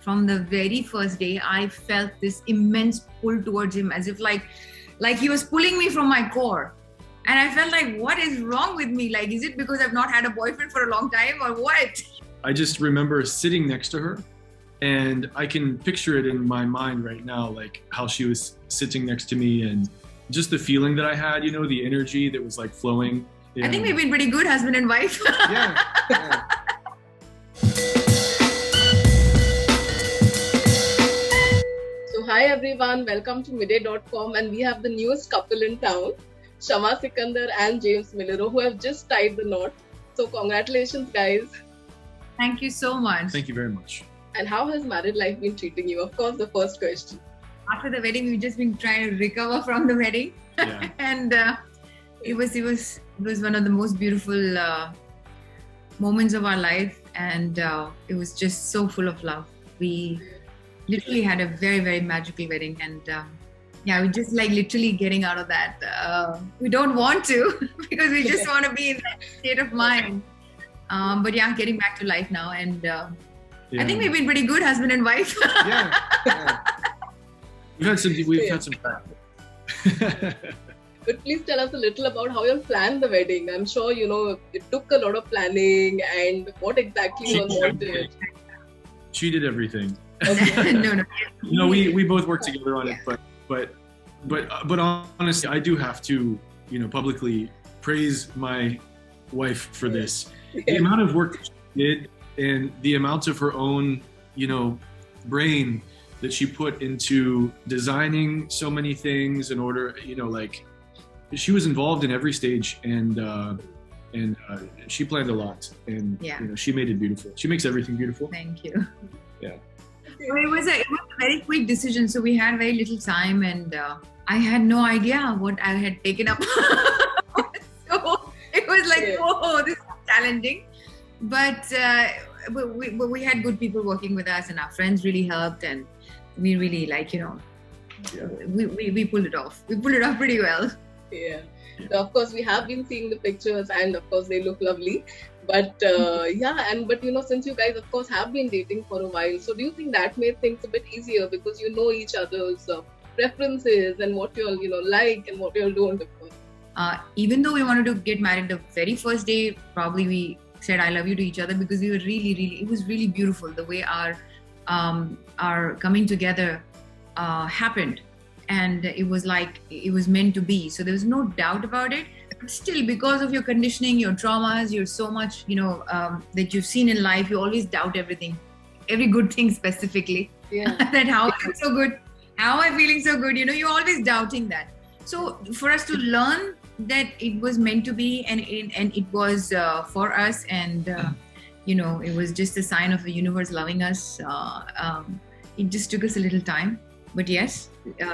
from the very first day, I felt this immense pull towards him, as if like he was pulling me from my core. And I felt like, what is wrong with me? Like, is it because I've not had a boyfriend for a long time or what? I just remember sitting next to her, and I can picture it in my mind right now, like how she was sitting next to me and just the feeling that I had, you know, the energy that was like flowing. Yeah. I think we've been pretty good husband and wife. Yeah. So hi everyone, welcome to midday.com, and we have the newest couple in town, Shama Sikander and James Milliron, who have just tied the knot. So congratulations guys. Thank you so much. Thank you very much. And how has married life been treating you? Of course, the first question. After the wedding, we've just been trying to recover from the wedding. Yeah. And it was one of the most beautiful moments of our life, and it was just so full of love. We literally had a very, very magical wedding, and we're just like literally getting out of that. We don't want to because we just want to be in that state of mind. But yeah, getting back to life now, and I think we've been pretty good husband and wife. Yeah. We've had some practice. But please tell us a little about how you planned the wedding. I'm sure you know it took a lot of planning, and what exactly was wanted. She did everything. Okay. No. You know, we both worked together on it, but honestly, I do have to, you know, publicly praise my wife for this. The amount of work that she did and the amount of her own, you know, brain that she put into designing so many things in order, you know, like she was involved in every stage, and she planned a lot, and you know, she made it beautiful. She makes everything beautiful. Thank you. Yeah. Well, it was a very quick decision, so we had very little time, and I had no idea what I had taken up. So it was like, whoa, this is challenging. But we had good people working with us, and our friends really helped, and we really we pulled it off. We pulled it off pretty well. Yeah. So of course we have been seeing the pictures, and of course they look lovely. But but you know, since you guys of course have been dating for a while, so do you think that made things a bit easier because you know each other's preferences and what you all like and what you all don't, of course? Even though we wanted to get married the very first day, probably we said I love you to each other because we were really, it was really beautiful the way our coming together happened, and it was like it was meant to be. So there was no doubt about it. But still, because of your conditioning, your traumas, you're so much that you've seen in life, you always doubt everything, every good thing specifically. Yeah. That how I'm so good, how I'm feeling so good. You know, you're always doubting that. So for us to learn that it was meant to be, and it was for us, and it was just a sign of the universe loving us. It just took us a little time, but yes,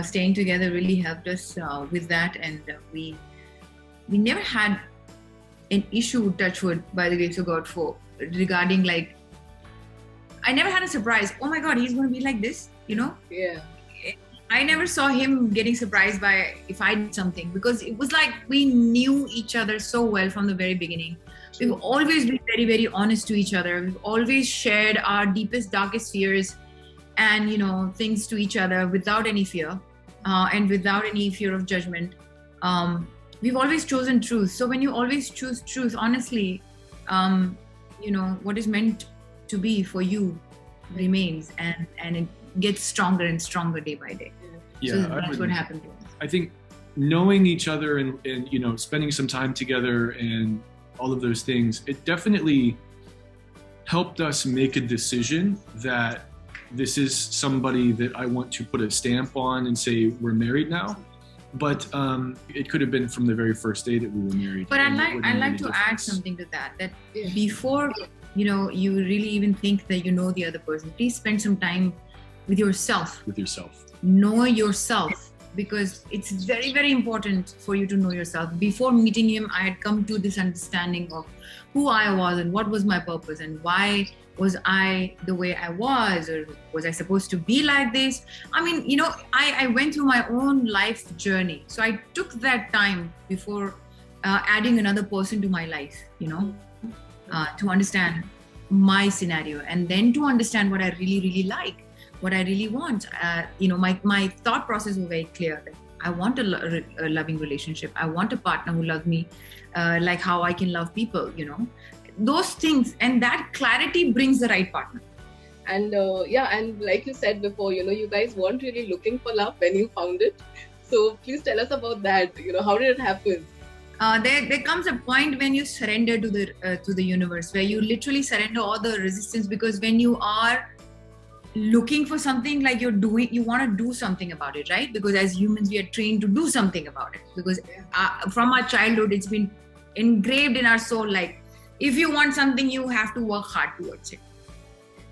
staying together really helped us with that, and we never had an issue, touch wood, by the grace of God, regarding like, I never had a surprise. Oh my God, he's going to be like this, you know? Yeah. I never saw him getting surprised by if I did something, because it was like we knew each other so well from the very beginning. We've always been very, very honest to each other. We've always shared our deepest, darkest fears and, things to each other without any fear and without any fear of judgment. We've always chosen truth. So when you always choose truth, honestly, what is meant to be for you remains, and it gets stronger and stronger day by day. Yeah, so that's what happened to us. I think knowing each other and spending some time together and all of those things, it definitely helped us make a decision that this is somebody that I want to put a stamp on and say we're married now. But it could have been from the very first day that we were married. But I'd like to add something to that before you really even think that you know the other person, please spend some time with yourself. Know yourself, because it's very, very important for you to know yourself. Before meeting him, I had come to this understanding of who I was and what was my purpose, and why was I the way I was, or was I supposed to be like this? I mean, I went through my own life journey. So I took that time before adding another person to my life, to understand my scenario, and then to understand what I really, really like, what I really want. My thought process was very clear that I want a loving relationship. I want a partner who loves me like how I can love people, those things. And that clarity brings the right partner. And and like you said before, you guys weren't really looking for love when you found it. So please tell us about that. How did it happen? There comes a point when you surrender to the universe, where you literally surrender all the resistance, because when you are looking for something, like you want to do something about it, right? Because as humans, we are trained to do something about it, because from our childhood, it's been engraved in our soul, like if you want something, you have to work hard towards it.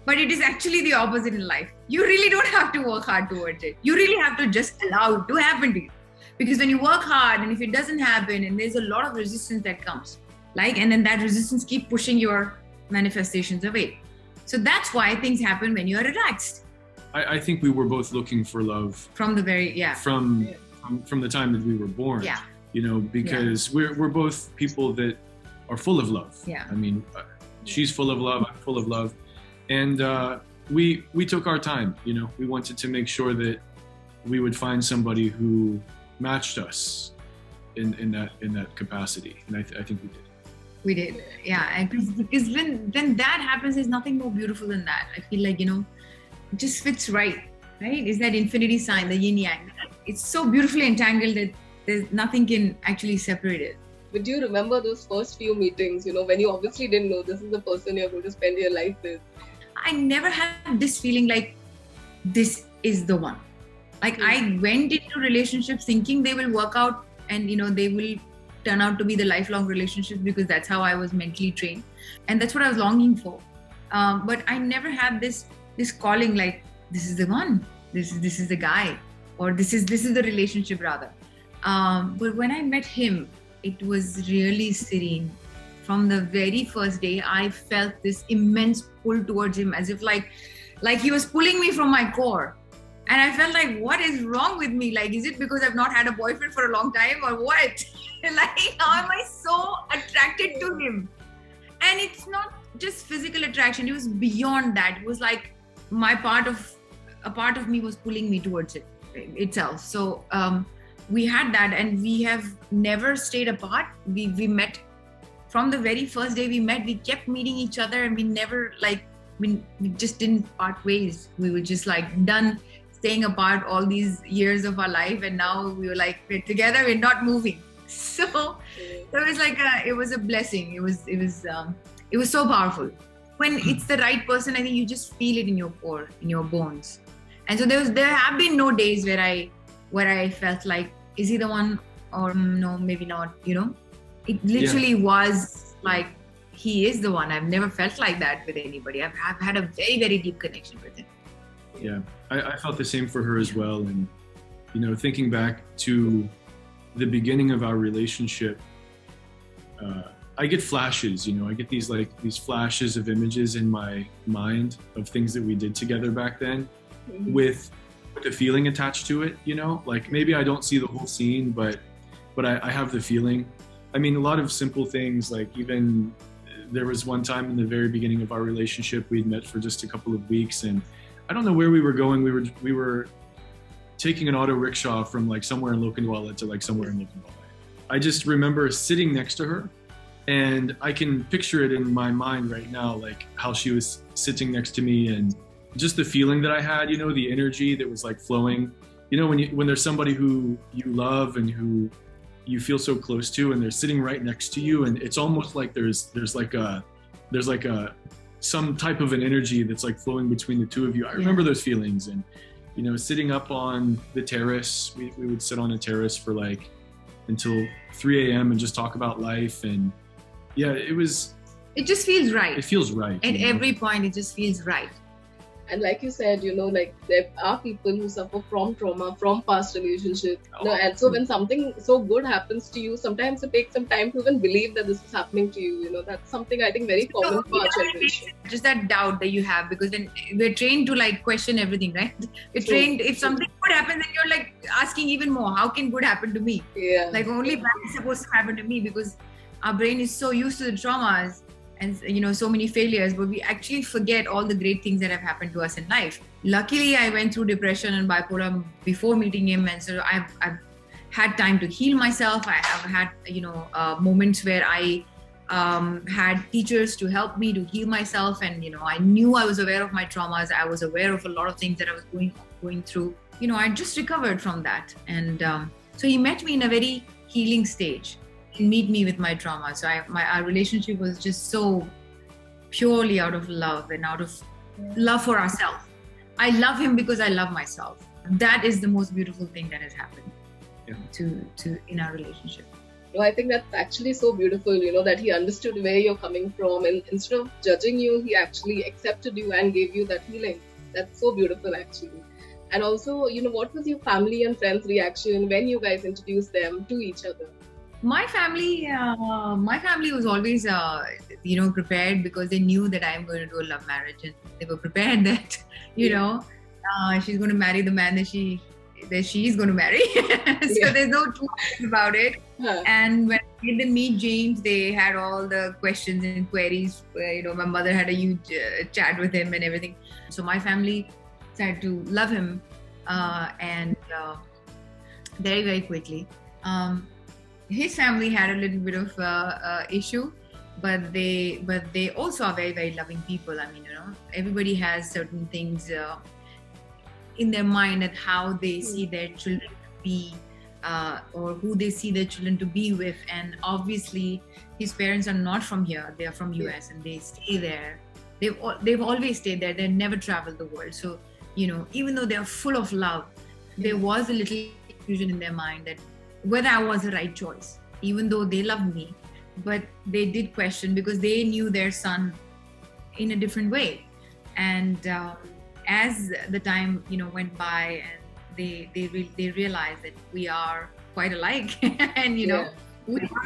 But it is actually the opposite in life. You really don't have to work hard towards it. You really have to just allow it to happen to you. Because when you work hard, and if it doesn't happen, and there's a lot of resistance that comes, and then that resistance keep pushing your manifestations away. So that's why things happen when you're relaxed. I think we were both looking for love from the very from the time that we were born. Because we're both people that are full of love. I mean, she's full of love, I'm full of love. And we took our time, we wanted to make sure that we would find somebody who matched us in that capacity. And I think we did. We did. And because when that happens, there's nothing more beautiful than that. I feel like, it just fits right? It's that infinity sign, the yin yang. It's so beautifully entangled that there's nothing can actually separate it. But do you remember those first few meetings, when you obviously didn't know this is the person you're going to spend your life with? I never had this feeling like this is the one. I went into relationships thinking they will work out, and they will turn out to be the lifelong relationships, because that's how I was mentally trained, and that's what I was longing for. But I never had this calling like this is the one, this is the guy, or this is the relationship rather. But when I met him, it was really serene. From the very first day, I felt this immense pull towards him, as if like he was pulling me from my core. And I felt like, what is wrong with me? Is it because I've not had a boyfriend for a long time, or what? How am I so attracted to him? And it's not just physical attraction. It was beyond that. It was like a part of me was pulling me towards it itself. So we had that, and we have never stayed apart. We met from the very first day we met. We kept meeting each other, and we never we just didn't part ways. We were just done staying apart all these years of our life, and now we were we're together, we're not moving. So it was it was a blessing. It was so powerful. When it's the right person, I think you just feel it in your core, in your bones. And so there have been no days where I felt like, is he the one, or no, maybe not, It literally was he is the one. I've never felt like that with anybody. I've had a very, very deep connection with him. Yeah, I felt the same for her as well. And, thinking back to the beginning of our relationship, I get flashes, I get these flashes of images in my mind of things that we did together back then, with a feeling attached to it, maybe I don't see the whole scene, but I have the feeling. I mean, a lot of simple things, even there was one time in the very beginning of our relationship, we'd met for just a couple of weeks, and I don't know where we were going. We were taking an auto rickshaw from somewhere in Lokhandwala to somewhere in Lokhandwala. I just remember sitting next to her, and I can picture it in my mind right now, how she was sitting next to me, and just the feeling that I had, the energy that was flowing. When there's somebody who you love and who you feel so close to, and they're sitting right next to you, and it's almost like there's some type of an energy that's flowing between the two of you. I remember those feelings, and sitting up on the terrace, we would sit on a terrace for until 3 a.m. and just talk about life. And it just feels right. It feels right. At every point, it just feels right. And like you said, there are people who suffer from trauma, from past relationships. And so when something so good happens to you, sometimes it takes some time to even believe that this is happening to you. That's something I think very common for our generation. Just that doubt that you have, because then we're trained to question everything, right? We're trained, if something good happens, then you're asking even more, how can good happen to me? Yeah. Only bad is supposed to happen to me, because our brain is so used to the traumas. and so mmany failures, but we actually forget all the great things that have happened to us in life. Luckily, I went through depression and bipolar before meeting him, and so I've had time to heal myself. I have had moments where I had teachers to help me to heal myself, and I knew I was aware of my traumas. I was aware of a lot of things that I was going through. I just recovered from that, and so he met me in a very healing stage. Meet me with my trauma. So our relationship was just so purely out of love and out of love for ourselves. I love him because I love myself. That is the most beautiful thing that has happened to in our relationship. I think that's actually so beautiful, that he understood where you're coming from, and instead of judging you, he actually accepted you and gave you that healing. That's so beautiful, actually. And also, what was your family and friends' reaction when you guys introduced them to each other? My family was always, prepared, because they knew that I'm going to do a love marriage, and they were prepared that, she's going to marry the man that she's going to marry. So there's no two ways about it. And when I made them meet James, they had all the questions and queries. My mother had a huge chat with him and everything. So my family started to love him, and very, very quickly. His family had a little bit of issue, but they also are very, very loving people. I mean, everybody has certain things in their mind at how they see their children to be, or who they see their children to be with. And obviously, his parents are not from here; they are from US, and they stay there. They've always stayed there. They've never traveled the world. So, even though they are full of love, there was a little confusion in their mind that whether I was the right choice, even though they loved me, but they did question, because they knew their son in a different way. And as the time went by, and they realized that we are quite alike, and we are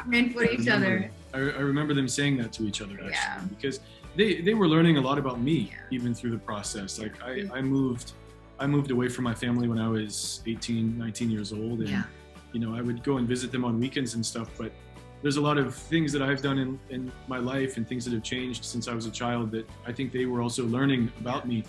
meant for each other. I remember them saying that to each other, actually, because they were learning a lot about me even through the process. Like I moved away from my family when I was 18, 19 years old, and I would go and visit them on weekends and stuff, but there's a lot of things that I've done in my life and things that have changed since I was a child that I think they were also learning about me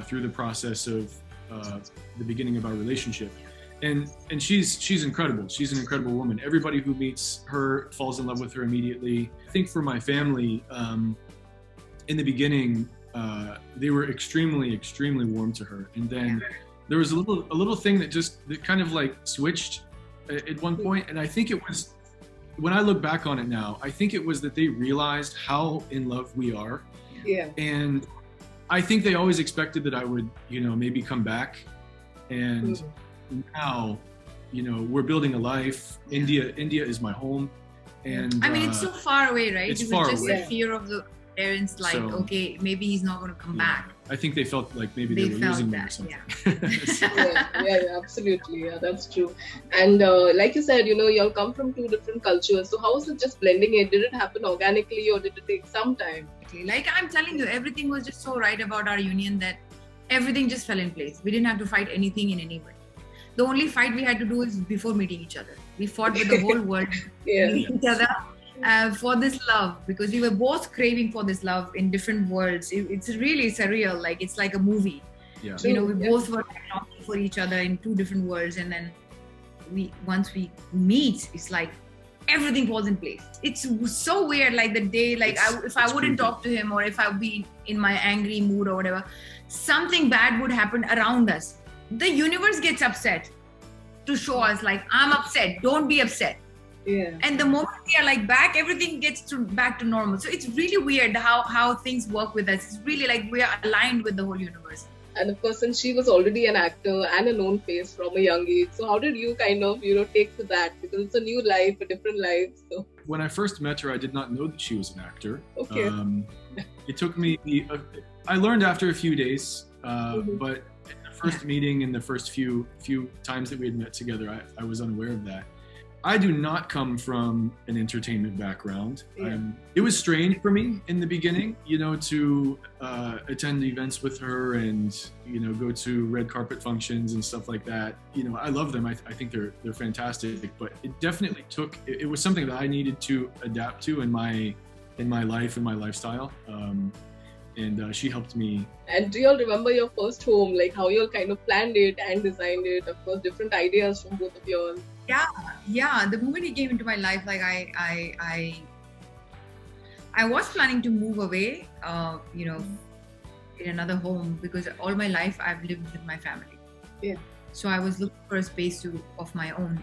through the process of the beginning of our relationship. And she's incredible. She's an incredible woman. Everybody who meets her falls in love with her immediately. I think for my family, in the beginning, they were extremely, extremely warm to her. And then there was a little thing that kind of like switched at one point, and I think it was, when I look back on it now, I think it was that they realized how in love we are. And I think they always expected that I would maybe come back, and now we're building a life. India is my home, and I mean, it's so far away, right? It's it was far just away. the fear of the parents, like, okay, maybe he's not going to come back. I think they felt like maybe they were losing me or something. Absolutely. Yeah, that's true. And like you said, you all come from two different cultures. So how was it just blending it? Did it happen organically, or did it take some time? Like I'm telling you, everything was just so right about our union that everything just fell in place. We didn't have to fight anything in any way. The only fight we had to do is before meeting each other. We fought with the whole world, meeting each other. For this love, because we were both craving for this love in different worlds. It's really surreal. Like it's like a movie. We both were longing for each other in two different worlds, and then once we meet, it's like everything falls in place. It's so weird. Like the day, like if I wouldn't talk to him, or if I would be in my angry mood or whatever, something bad would happen around us. The universe gets upset to show us, like, I'm upset. Don't be upset. And the moment we are like back, everything gets back to normal. So it's really weird how things work with us. It's really like we are aligned with the whole universe. And of course, since she was already an actor and a known face from a young age, so how did you kind of take to that? Because it's a new life, a different life. So when I first met her, I did not know that she was an actor. Okay. It took me. I learned after a few days, but in the first meeting, in the first few times that we had met together, I was unaware of that. I do not come from an entertainment background. It was strange for me in the beginning, to attend events with her and, go to red carpet functions and stuff like that. I love them. I think they're fantastic, but it definitely it was something that I needed to adapt to in my in my life and my lifestyle. And she helped me. And do you all remember your first home, like how you all kind of planned it and designed it? Of course, different ideas from both of you all. Yeah. The moment he came into my life, like I was planning to move away, in another home, because all my life I've lived with my family. Yeah. So I was looking for a space of my own,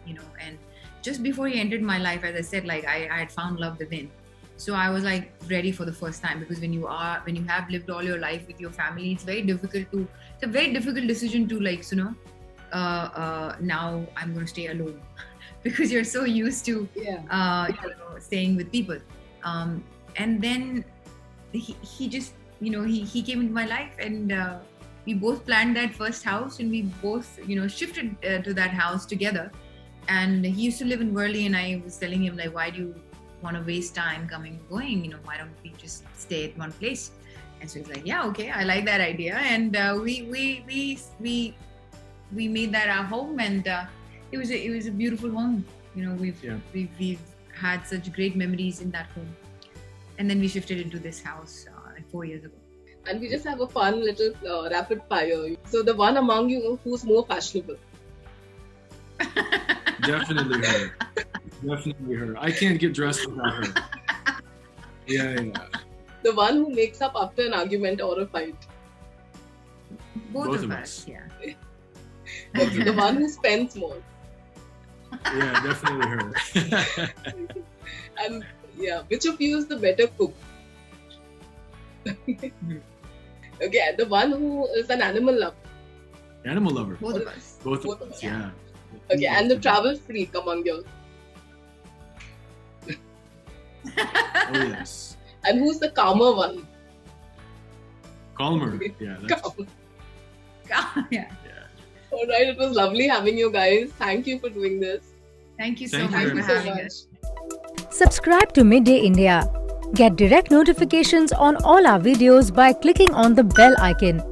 and just before he entered my life, as I said, like I had found love within. So I was like ready for the first time, because when you have lived all your life with your family, it's a very difficult decision to now I'm going to stay alone because you're so used to staying with people. And then he just, he came into my life, and we both planned that first house, and we both, shifted to that house together. And he used to live in Worli, and I was telling him, like, why do you want to waste time coming and going? Why don't we just stay at one place? And so he's like, yeah, okay, I like that idea. And we made that our home, and it was a beautiful home. We've had such great memories in that home. And then we shifted into this house 4 years ago. And we just have a fun little rapid fire. So the one among you who's more fashionable? Definitely her. Definitely her. I can't get dressed without her. Yeah. The one who makes up after an argument or a fight? Both of us. Yeah. Okay, the one who spends more? Yeah, definitely her. And which of you is the better cook? Okay, the one who is an animal lover? Animal lover. Both of us. Both of us, yeah. Okay, and the travel freak among you? Oh, yes. And who's the calmer one? Calmer. Yeah. Calmer. Yeah. All right, it was lovely having you guys. Thank you for doing this. Thank you so Thank much you for very having much. us. Subscribe to Midday India. Get direct notifications on all our videos by clicking on the bell icon.